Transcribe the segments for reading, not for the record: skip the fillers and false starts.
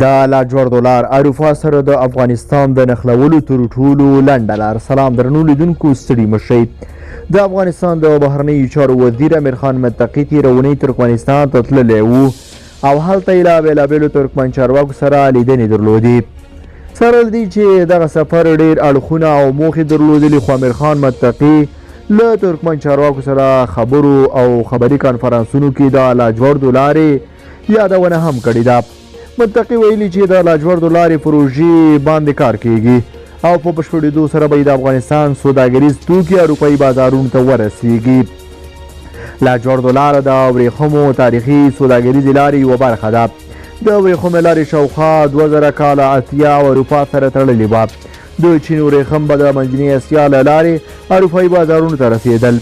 د لاجوردو لار اروپا سره د افغانستان د نښلولو تر ټولو لنډه لار. سلام درنو لیدونکو، ستړي مه شئ. د افغانستان د بهرنیو چارو وزیر امیر خان متقي تېره اونۍ ترکمنستان ته تللی و او هلته یې له بېلابېلو ترکمن چارواکو سره لیدنې درلودې. سره له دې چې دغه سفر ډېر اړخونه او موخې درلودلې، خو امیر خان متقي له ترکمن چارواکو سره خبرو او خبري کانفرانسونو کې د لاجوردو لارې یادونه هم کړې ده. متقي ویلي چې د لاجوردو لارې پروژې باندې کار کیږي او په بشپړېدو سره به د افغانستان سوداګریز توکي اروپایي بازارونو ته ورسیږي. لاجوردو لاره د ورېښمو تاریخي سوداګریزې لارې یوه برخه ده. د ورېښمو لارې شاوخوا 2000 کاله اتیا او اروپا سره تړلې وه. د چین ورېښم به د منځنۍ اسیا له لارې اروپایي بازارونو ته رسېدل.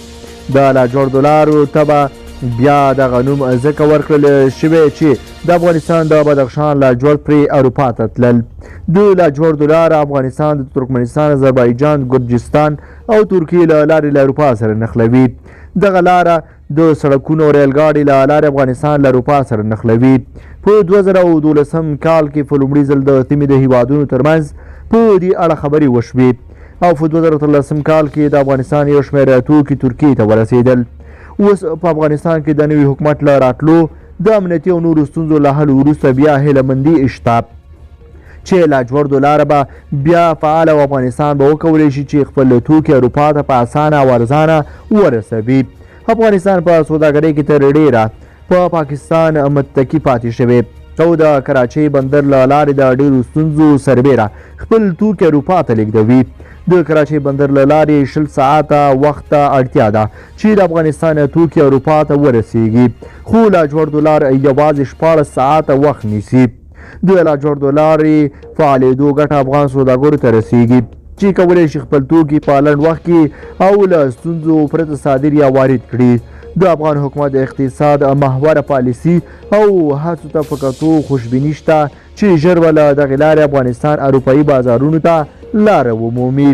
د لاجوردو لارو ته به بیا دغه نوم ځکه ورکړل شوی چې د افغانستان د بدخشان لاجورد پرې اروپا ته تلل. د لاجوردو لاره افغانستان د ترکمنستان، اذربایجان، ګرجستان او ترکیې له لارې له اروپا سره نښلوي. دغه لاره د سړکونو او ریل ګاډي له لارې افغانستان له اروپا سره نښلوي. په 2012 کال کې په لومړي ځل د سیمې د هیوادونو ترمنځ په دې اړه خبرې وشوې او په 2013 کال کې د افغانستان یو شمېر توکي ترکیې ته ورسېدل. اوس په افغانستان کې د نوي حکومت له راتلو د امنیتي او نورو ستونزو له حل وروسته بیا هیله مندي شته چې لاجوردو لاره به بیا فعاله او افغانستان به وکولی شي چې خپل توکي اروپا ته په اسانه او ارزانه ورسوي. افغانستان په سوداګرۍ کې تر ډیره په پاکستان متکي پاتې شوی او د کراچۍ بندر له لارې د ډیرو ستونزو سربیره خپل توکي اروپا ته لیږدوي. د کراچۍ بندر له لارې 20 ساعته وخت ته اړتیا ده چې د افغانستان توکي اروپا ته ورسیږي، خو لاجوردو لار یوازې 14 ساعته وخت نیسي. د لاجوردو لارې فعالېدو ګټه افغان سوداګرو ته رسیږي چې کولی شي خپل توکي په لنډ وخت کې او له ستونزو پرته صادر یا وارد کړي. د افغان حکومت د اقتصاد محوره پالیسي او هڅو ته په کتو خوشبیني شته چې ژر به له دغې لارې افغانستان اروپایي بازارونو ته لاره ومومي.